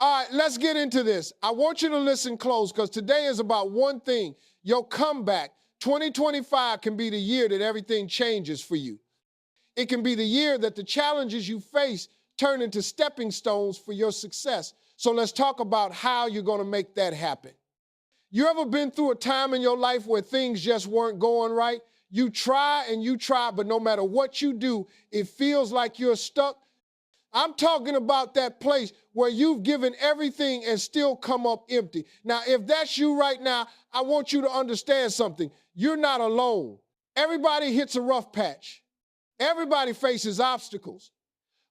All right, let's get into this. I want you to listen close because today is about one thing, your comeback. 2025 can be the year that everything changes for you. It can be the year that the challenges you face turn into stepping stones for your success. So let's talk about how you're going to make that happen. You ever been through a time in your life where things just weren't going right? You try and you try, but no matter what you do, it feels like you're stuck. I'm talking about that place where you've given everything and still come up empty. Now, if that's you right now, I want you to understand something. You're not alone. Everybody hits a rough patch. Everybody faces obstacles.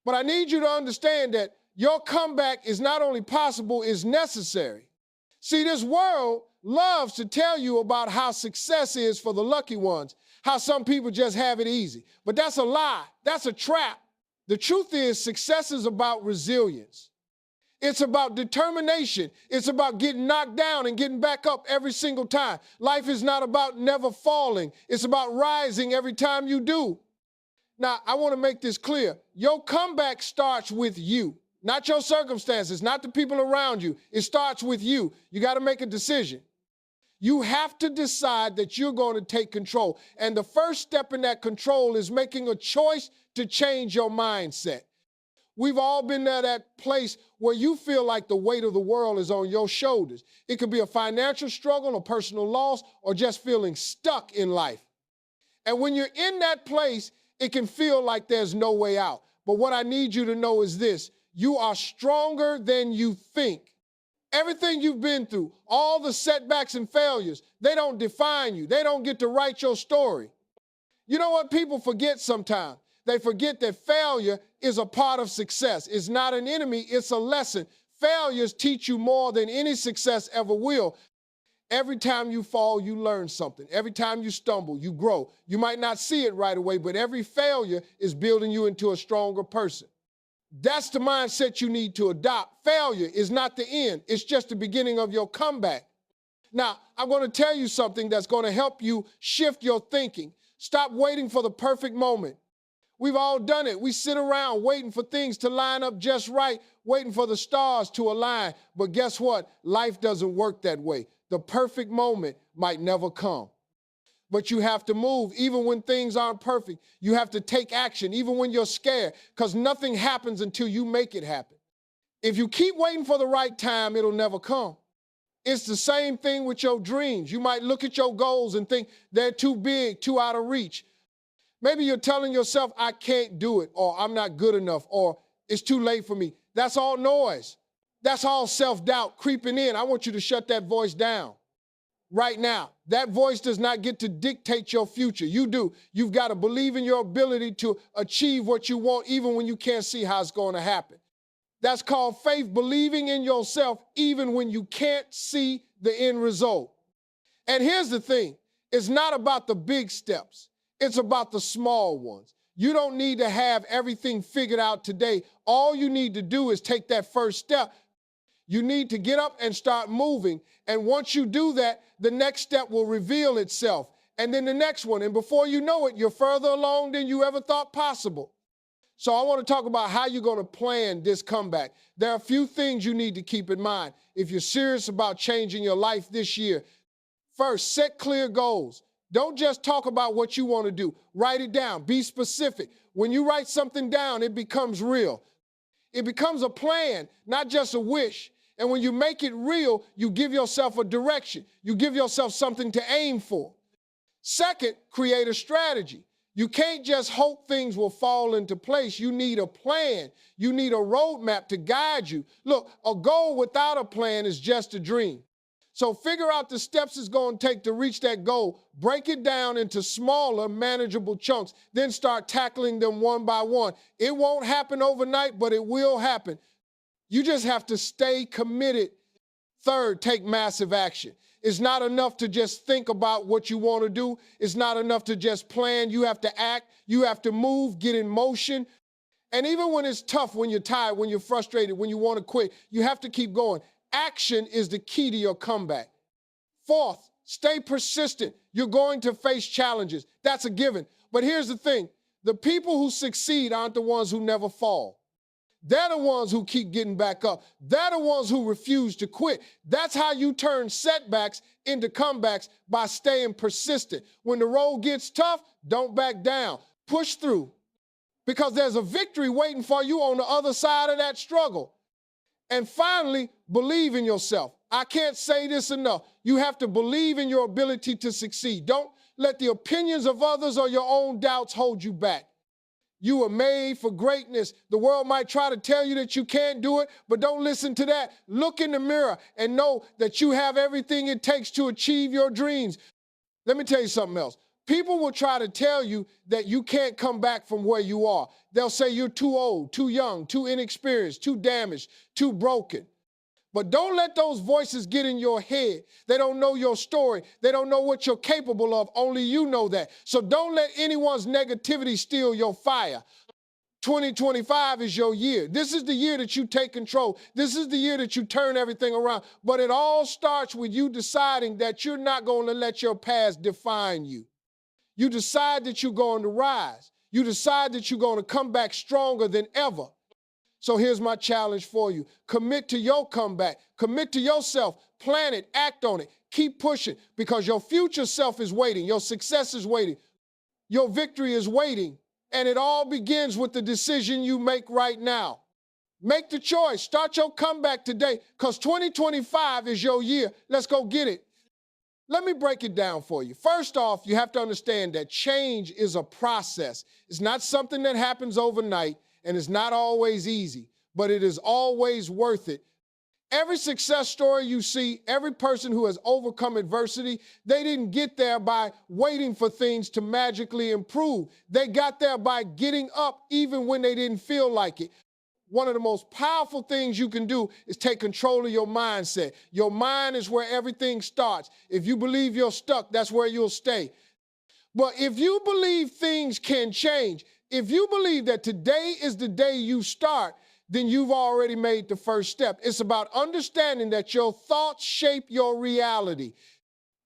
But I need you to understand that your comeback is not only possible, it's necessary. See, this world loves to tell you about how success is for the lucky ones, how some people just have it easy. But that's a lie. That's a trap. The truth is, success is about resilience. It's about determination. It's about getting knocked down and getting back up every single time. Life is not about never falling. It's about rising every time you do. Now, I want to make this clear. Your comeback starts with you, not your circumstances, not the people around you. It starts with you. You got to make a decision. You have to decide that you're going to take control. And the first step in that control is making a choice to change your mindset. We've all been at that place where you feel like the weight of the world is on your shoulders. It could be a financial struggle, a personal loss, or just feeling stuck in life. And when you're in that place, it can feel like there's no way out. But what I need you to know is this: you are stronger than you think. Everything you've been through, all the setbacks and failures, they don't define you. They don't get to write your story. You know what people forget sometimes? They forget that failure is a part of success. It's not an enemy, it's a lesson. Failures teach you more than any success ever will. Every time you fall, you learn something. Every time you stumble, you grow. You might not see it right away, but every failure is building you into a stronger person. That's the mindset you need to adopt. Failure is not the end. It's just the beginning of your comeback. Now, I'm going to tell you something that's going to help you shift your thinking. Stop waiting for the perfect moment. We've all done it. We sit around waiting for things to line up just right, waiting for the stars to align. But guess what? Life doesn't work that way. The perfect moment might never come. But you have to move even when things aren't perfect. You have to take action even when you're scared, because nothing happens until you make it happen. If you keep waiting for the right time, it'll never come. It's the same thing with your dreams. You might look at your goals and think they're too big, too out of reach. Maybe you're telling yourself, I can't do it, or I'm not good enough, or it's too late for me. That's all noise. That's all self-doubt creeping in. I want you to shut that voice down right now. That voice does not get to dictate your future. You do. You've got to believe in your ability to achieve what you want, even when you can't see how it's going to happen. That's called faith, believing in yourself, even when you can't see the end result. And here's the thing. It's not about the big steps. It's about the small ones. You don't need to have everything figured out today. All you need to do is take that first step. You need to get up and start moving. And once you do that, the next step will reveal itself. And then the next one. And before you know it, you're further along than you ever thought possible. So I want to talk about how you're going to plan this comeback. There are a few things you need to keep in mind if you're serious about changing your life this year. First, set clear goals. Don't just talk about what you want to do. Write it down. Be specific. When you write something down, it becomes real. It becomes a plan, not just a wish. And when you make it real, you give yourself a direction. You give yourself something to aim for. Second, create a strategy. You can't just hope things will fall into place. You need a plan. You need a roadmap to guide you. Look, a goal without a plan is just a dream. So figure out the steps it's going to take to reach that goal. Break it down into smaller, manageable chunks. Then start tackling them one by one. It won't happen overnight, but it will happen. You just have to stay committed. Third, take massive action. It's not enough to just think about what you want to do. It's not enough to just plan. You have to act. You have to move, get in motion. And even when it's tough, when you're tired, when you're frustrated, when you want to quit, you have to keep going. Action is the key to your comeback. Fourth, stay persistent. You're going to face challenges. That's a given. But here's the thing. The people who succeed aren't the ones who never fall. They're the ones who keep getting back up. They're the ones who refuse to quit. That's how you turn setbacks into comebacks, by staying persistent. When the road gets tough, don't back down. Push through, because there's a victory waiting for you on the other side of that struggle. And finally, believe in yourself. I can't say this enough. You have to believe in your ability to succeed. Don't let the opinions of others or your own doubts hold you back. You were made for greatness. The world might try to tell you that you can't do it, but don't listen to that. Look in the mirror and know that you have everything it takes to achieve your dreams. Let me tell you something else. People will try to tell you that you can't come back from where you are. They'll say you're too old, too young, too inexperienced, too damaged, too broken. But don't let those voices get in your head. They don't know your story. They don't know what you're capable of. Only you know that. So don't let anyone's negativity steal your fire. 2025 is your year. This is the year that you take control. This is the year that you turn everything around. But it all starts with you deciding that you're not going to let your past define you. You decide that you're going to rise. You decide that you're going to come back stronger than ever. So here's my challenge for you. Commit to your comeback. Commit to yourself. Plan it. Act on it. Keep pushing, because your future self is waiting. Your success is waiting. Your victory is waiting. And it all begins with the decision you make right now. Make the choice. Start your comeback today, because 2025 is your year. Let's go get it. Let me break it down for you. First off, you have to understand that change is a process. It's not something that happens overnight, and it's not always easy, but it is always worth it. Every success story you see, every person who has overcome adversity, they didn't get there by waiting for things to magically improve. They got there by getting up even when they didn't feel like it. One of the most powerful things you can do is take control of your mindset. Your mind is where everything starts. If you believe you're stuck, that's where you'll stay. But if you believe things can change, if you believe that today is the day you start, then you've already made the first step. It's about understanding that your thoughts shape your reality.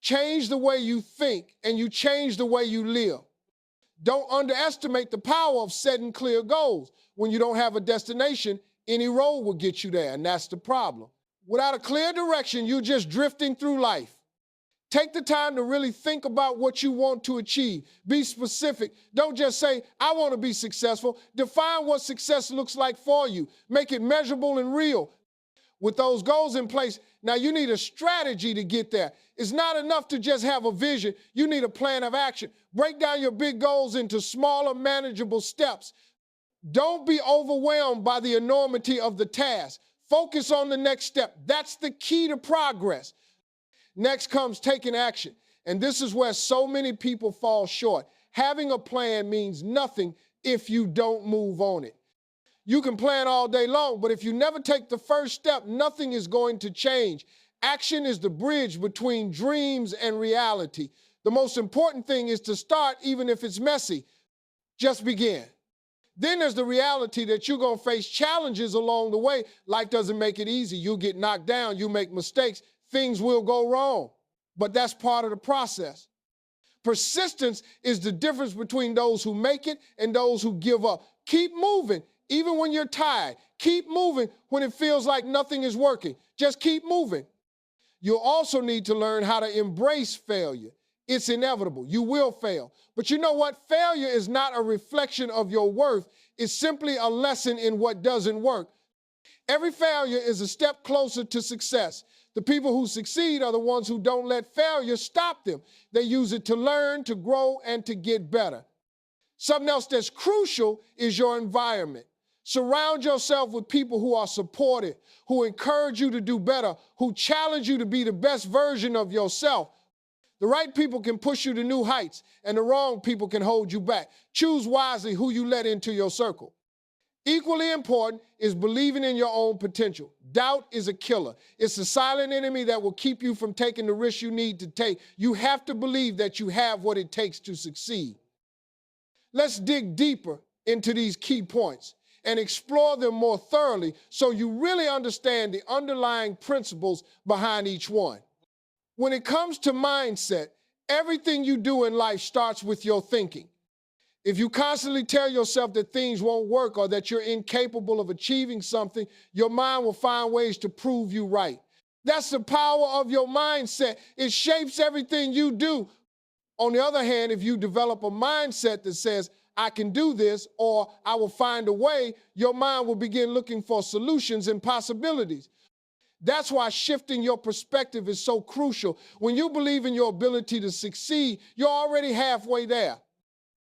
Change the way you think, and you change the way you live. Don't underestimate the power of setting clear goals. When you don't have a destination, any road will get you there, and that's the problem. Without a clear direction, you're just drifting through life. Take the time to really think about what you want to achieve. Be specific. Don't just say, I want to be successful. Define what success looks like for you. Make it measurable and real. With those goals in place, now you need a strategy to get there. It's not enough to just have a vision. You need a plan of action. Break down your big goals into smaller, manageable steps. Don't be overwhelmed by the enormity of the task. Focus on the next step. That's the key to progress. Next comes taking action. And this is where so many people fall short. Having a plan means nothing if you don't move on it. You can plan all day long, but if you never take the first step, nothing is going to change. Action is the bridge between dreams and reality. The most important thing is to start, even if it's messy. Just begin. Then there's the reality that you're going to face challenges along the way. Life doesn't make it easy. You'll get knocked down. You make mistakes. Things will go wrong. But that's part of the process. Persistence is the difference between those who make it and those who give up. Keep moving, even when you're tired. Keep moving when it feels like nothing is working. Just keep moving. You'll also need to learn how to embrace failure. It's inevitable. You will fail. But you know what? Failure is not a reflection of your worth. It's simply a lesson in what doesn't work. Every failure is a step closer to success. The people who succeed are the ones who don't let failure stop them. They use it to learn, to grow, and to get better. Something else that's crucial is your environment. Surround yourself with people who are supportive, who encourage you to do better, who challenge you to be the best version of yourself. The right people can push you to new heights, and the wrong people can hold you back. Choose wisely who you let into your circle. Equally important is believing in your own potential. Doubt is a killer. It's a silent enemy that will keep you from taking the risks you need to take. You have to believe that you have what it takes to succeed. Let's dig deeper into these key points and explore them more thoroughly so you really understand the underlying principles behind each one. When it comes to mindset, everything you do in life starts with your thinking. If you constantly tell yourself that things won't work or that you're incapable of achieving something, your mind will find ways to prove you right. That's the power of your mindset. It shapes everything you do. On the other hand, if you develop a mindset that says, I can do this, or I will find a way, your mind will begin looking for solutions and possibilities. That's why shifting your perspective is so crucial. When you believe in your ability to succeed, you're already halfway there.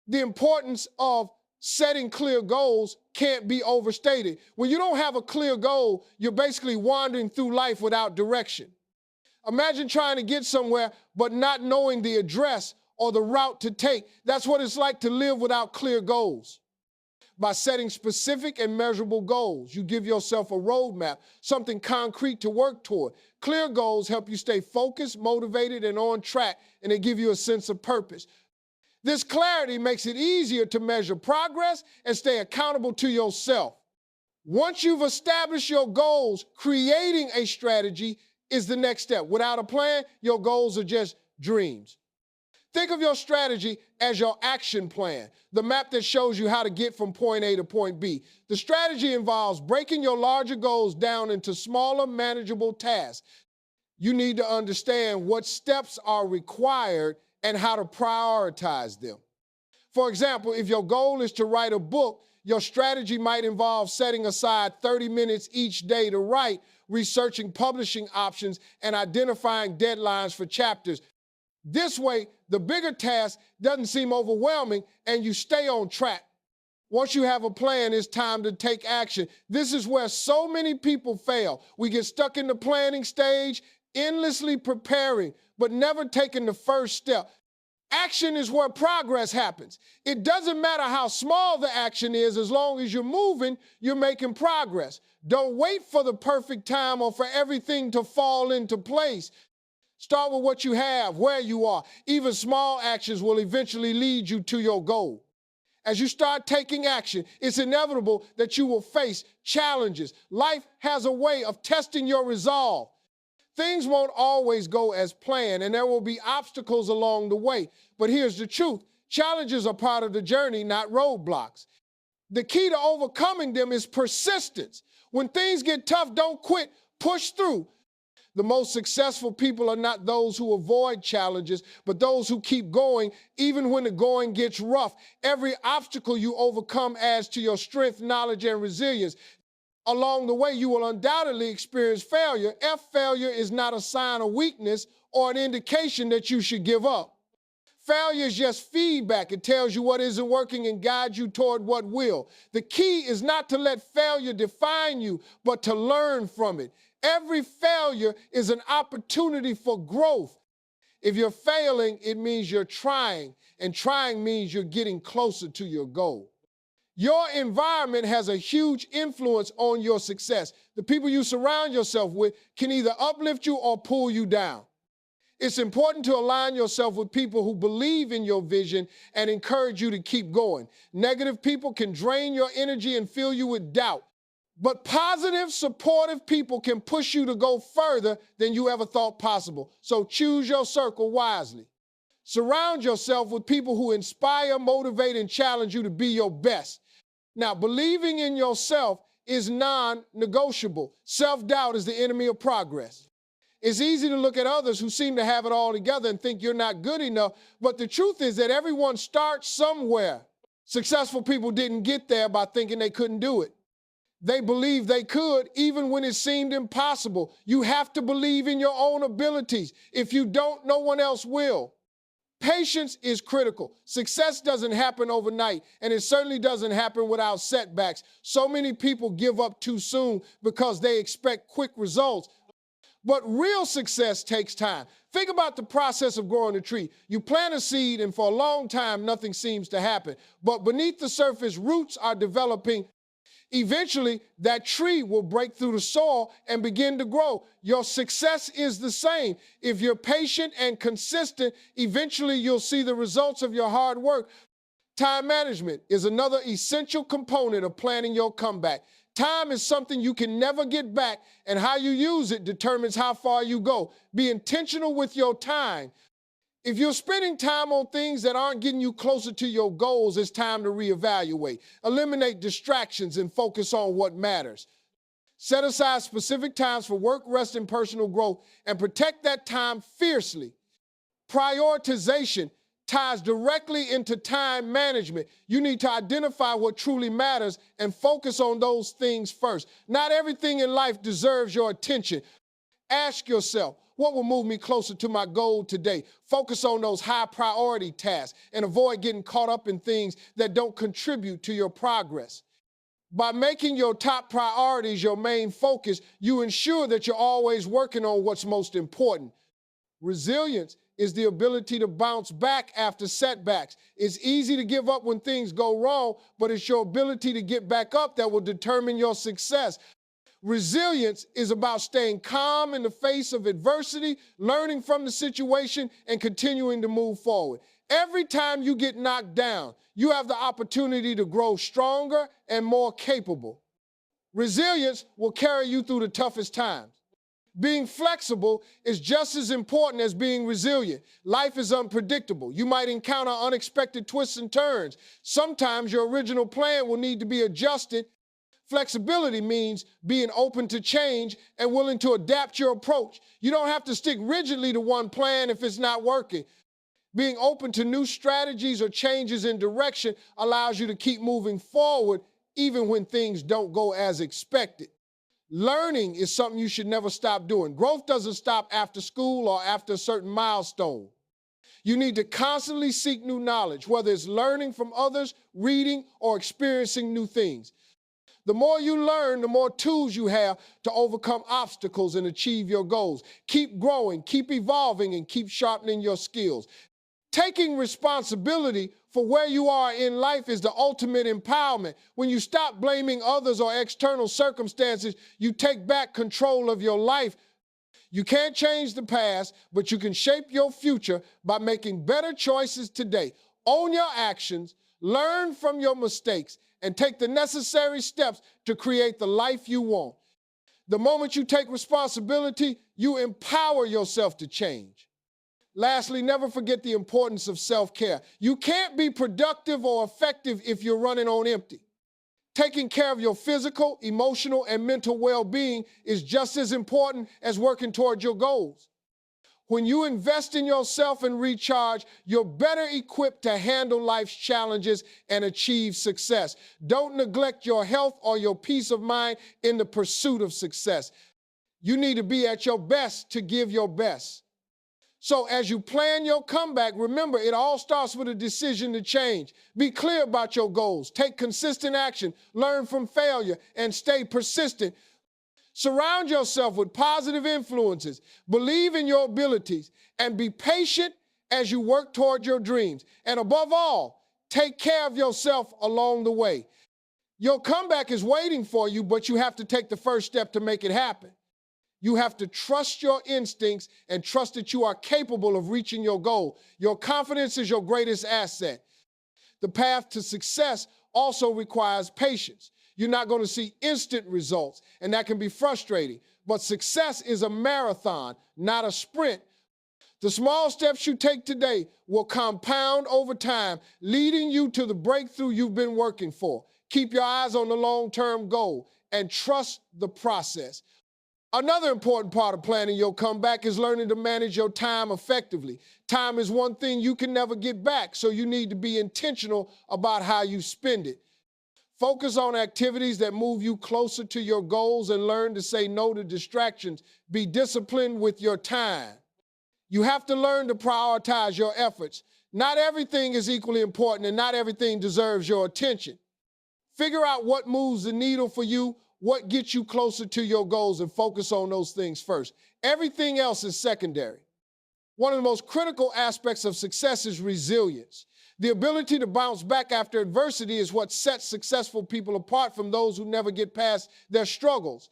The importance of setting clear goals can't be overstated. When you don't have a clear goal, you're basically wandering through life without direction. Imagine trying to get somewhere but not knowing the address or the route to take. That's what it's like to live without clear goals. By setting specific and measurable goals, you give yourself a roadmap, something concrete to work toward. Clear goals help you stay focused, motivated, and on track, and they give you a sense of purpose. This clarity makes it easier to measure progress and stay accountable to yourself. Once you've established your goals, creating a strategy is the next step. Without a plan, your goals are just dreams. Think of your strategy as your action plan, the map that shows you how to get from point A to point B. The strategy involves breaking your larger goals down into smaller, manageable tasks. You need to understand what steps are required and how to prioritize them. For example, if your goal is to write a book, your strategy might involve setting aside 30 minutes each day to write, researching publishing options, and identifying deadlines for chapters. This way, the bigger task doesn't seem overwhelming and you stay on track. Once you have a plan, it's time to take action. This is where so many people fail. We get stuck in the planning stage, endlessly preparing, but never taking the first step. Action is where progress happens. It doesn't matter how small the action is, as long as you're moving, you're making progress. Don't wait for the perfect time or for everything to fall into place. Start with what you have, where you are. Even small actions will eventually lead you to your goal. As you start taking action, it's inevitable that you will face challenges. Life has a way of testing your resolve. Things won't always go as planned, and there will be obstacles along the way. But here's the truth. Challenges are part of the journey, not roadblocks. The key to overcoming them is persistence. When things get tough, don't quit. Push through. The most successful people are not those who avoid challenges, but those who keep going even when the going gets rough. Every obstacle you overcome adds to your strength, knowledge, and resilience. Along the way, you will undoubtedly experience failure. Failure is not a sign of weakness or an indication that you should give up. Failure is just feedback. It tells you what isn't working and guides you toward what will. The key is not to let failure define you, but to learn from it. Every failure is an opportunity for growth. If you're failing, it means you're trying, and trying means you're getting closer to your goal. Your environment has a huge influence on your success. The people you surround yourself with can either uplift you or pull you down. It's important to align yourself with people who believe in your vision and encourage you to keep going. Negative people can drain your energy and fill you with doubt. But positive, supportive people can push you to go further than you ever thought possible. So choose your circle wisely. Surround yourself with people who inspire, motivate, and challenge you to be your best. Now, believing in yourself is non-negotiable. Self-doubt is the enemy of progress. It's easy to look at others who seem to have it all together and think you're not good enough, but the truth is that everyone starts somewhere. Successful people didn't get there by thinking they couldn't do it. They believed they could even when it seemed impossible. You have to believe in your own abilities. If you don't, no one else will. Patience is critical. Success doesn't happen overnight, and it certainly doesn't happen without setbacks. So many people give up too soon because they expect quick results. But real success takes time. Think about the process of growing a tree. You plant a seed, and for a long time, nothing seems to happen. But beneath the surface, roots are developing. Eventually, that tree will break through the soil and begin to grow. Your success is the same. If you're patient and consistent, eventually you'll see the results of your hard work. Time management is another essential component of planning your comeback. Time is something you can never get back, and how you use it determines how far you go. Be intentional with your time. If you're spending time on things that aren't getting you closer to your goals, it's time to reevaluate. Eliminate distractions and focus on what matters. Set aside specific times for work, rest, and personal growth, and protect that time fiercely. Prioritization ties directly into time management. You need to identify what truly matters and focus on those things first. Not everything in life deserves your attention. Ask yourself, what will move me closer to my goal today? Focus on those high priority tasks and avoid getting caught up in things that don't contribute to your progress. By making your top priorities your main focus, you ensure that you're always working on what's most important. Resilience is the ability to bounce back after setbacks. It's easy to give up when things go wrong, but it's your ability to get back up that will determine your success. Resilience is about staying calm in the face of adversity, learning from the situation, and continuing to move forward. Every time you get knocked down, you have the opportunity to grow stronger and more capable. Resilience will carry you through the toughest times. Being flexible is just as important as being resilient. Life is unpredictable. You might encounter unexpected twists and turns. Sometimes your original plan will need to be adjusted. Flexibility means being open to change and willing to adapt your approach. You don't have to stick rigidly to one plan if it's not working. Being open to new strategies or changes in direction allows you to keep moving forward even when things don't go as expected. Learning is something you should never stop doing. Growth doesn't stop after school or after a certain milestone. You need to constantly seek new knowledge, whether it's learning from others, reading, or experiencing new things. The more you learn, the more tools you have to overcome obstacles and achieve your goals. Keep growing, keep evolving, and keep sharpening your skills. Taking responsibility for where you are in life is the ultimate empowerment. When you stop blaming others or external circumstances, you take back control of your life. You can't change the past, but you can shape your future by making better choices today. Own your actions, learn from your mistakes, and take the necessary steps to create the life you want. The moment you take responsibility, you empower yourself to change. Lastly, never forget the importance of self-care. You can't be productive or effective if you're running on empty. Taking care of your physical, emotional, and mental well-being is just as important as working toward your goals. When you invest in yourself and recharge, you're better equipped to handle life's challenges and achieve success. Don't neglect your health or your peace of mind in the pursuit of success. You need to be at your best to give your best. So as you plan your comeback, remember, it all starts with a decision to change. Be clear about your goals. Take consistent action. Learn from failure and stay persistent. Surround yourself with positive influences. Believe in your abilities and be patient as you work toward your dreams. And above all, take care of yourself along the way. Your comeback is waiting for you, but you have to take the first step to make it happen. You have to trust your instincts and trust that you are capable of reaching your goal. Your confidence is your greatest asset. The path to success also requires patience. You're not going to see instant results, and that can be frustrating. But success is a marathon, not a sprint. The small steps you take today will compound over time, leading you to the breakthrough you've been working for. Keep your eyes on the long-term goal and trust the process. Another important part of planning your comeback is learning to manage your time effectively. Time is one thing you can never get back, so you need to be intentional about how you spend it. Focus on activities that move you closer to your goals and learn to say no to distractions. Be disciplined with your time. You have to learn to prioritize your efforts. Not everything is equally important and not everything deserves your attention. Figure out what moves the needle for you, what gets you closer to your goals, and focus on those things first. Everything else is secondary. One of the most critical aspects of success is resilience. The ability to bounce back after adversity is what sets successful people apart from those who never get past their struggles.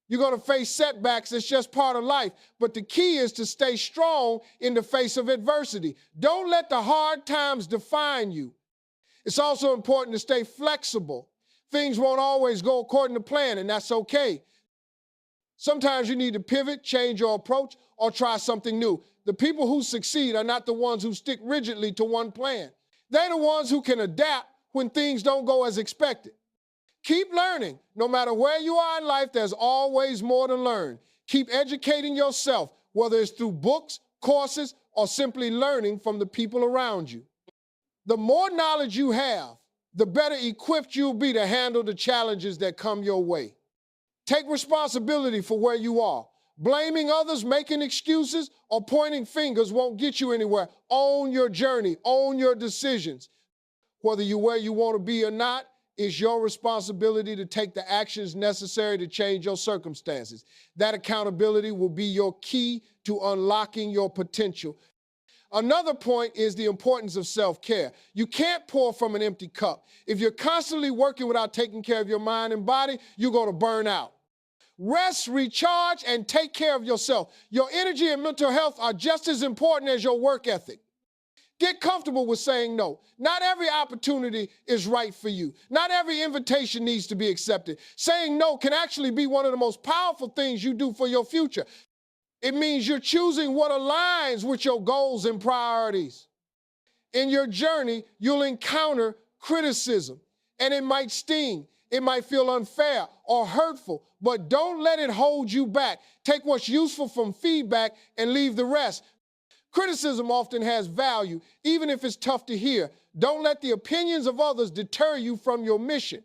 You're going to face setbacks. It's just part of life. But the key is to stay strong in the face of adversity. Don't let the hard times define you. It's also important to stay flexible. Things won't always go according to plan, and that's okay. Sometimes you need to pivot, change your approach, or try something new. The people who succeed are not the ones who stick rigidly to one plan. They're the ones who can adapt when things don't go as expected. Keep learning. No matter where you are in life, there's always more to learn. Keep educating yourself, whether it's through books, courses, or simply learning from the people around you. The more knowledge you have, the better equipped you'll be to handle the challenges that come your way. Take responsibility for where you are. Blaming others, making excuses, or pointing fingers won't get you anywhere. Own your journey, own your decisions. Whether you're where you want to be or not, it's your responsibility to take the actions necessary to change your circumstances. That accountability will be your key to unlocking your potential. Another point is the importance of self-care. You can't pour from an empty cup. If you're constantly working without taking care of your mind and body, you're going to burn out. Rest, recharge, and take care of yourself. Your energy and mental health are just as important as your work ethic. Get comfortable with saying no. Not every opportunity is right for you. Not every invitation needs to be accepted. Saying no can actually be one of the most powerful things you do for your future. It means you're choosing what aligns with your goals and priorities. In your journey, you'll encounter criticism, and it might sting. It might feel unfair or hurtful, but don't let it hold you back. Take what's useful from feedback and leave the rest. Criticism often has value, even if it's tough to hear. Don't let the opinions of others deter you from your mission.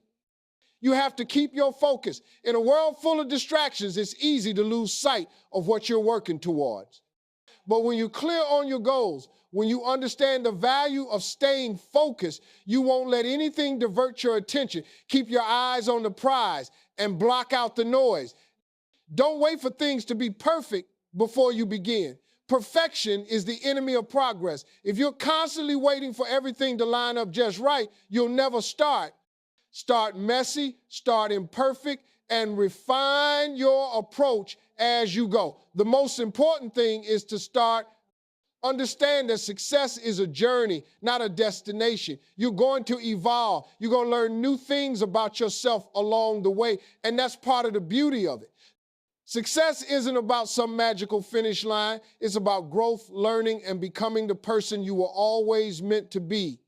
You have to keep your focus. In a world full of distractions, it's easy to lose sight of what you're working towards. But when you're clear on your goals, when you understand the value of staying focused, you won't let anything divert your attention. Keep your eyes on the prize and block out the noise. Don't wait for things to be perfect before you begin. Perfection is the enemy of progress. If you're constantly waiting for everything to line up just right, you'll never start. Start messy, start imperfect, and refine your approach as you go. The most important thing is to start. Understand that success is a journey, not a destination. You're going to evolve. You're going to learn new things about yourself along the way, and that's part of the beauty of it. Success isn't about some magical finish line. It's about growth, learning, and becoming the person you were always meant to be.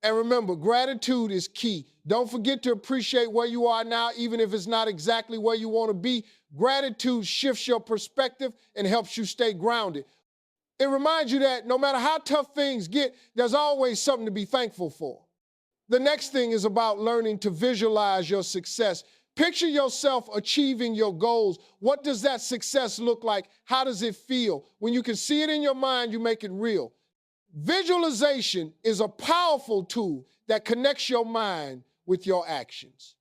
And remember, gratitude is key. Don't forget to appreciate where you are now, even if it's not exactly where you want to be. Gratitude shifts your perspective and helps you stay grounded. It reminds you that no matter how tough things get, there's always something to be thankful for. The next thing is about learning to visualize your success. Picture yourself achieving your goals. What does that success look like? How does it feel? When you can see it in your mind, you make it real. Visualization is a powerful tool that connects your mind with your actions.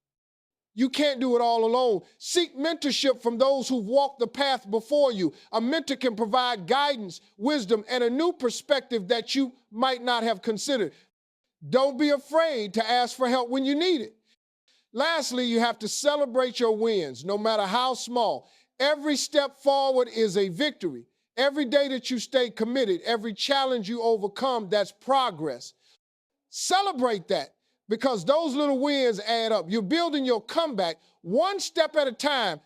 You can't do it all alone. Seek mentorship from those who've walked the path before you. A mentor can provide guidance, wisdom, and a new perspective that you might not have considered. Don't be afraid to ask for help when you need it. Lastly, you have to celebrate your wins, no matter how small. Every step forward is a victory. Every day that you stay committed, every challenge you overcome, that's progress. Celebrate that, because those little wins add up. You're building your comeback one step at a time,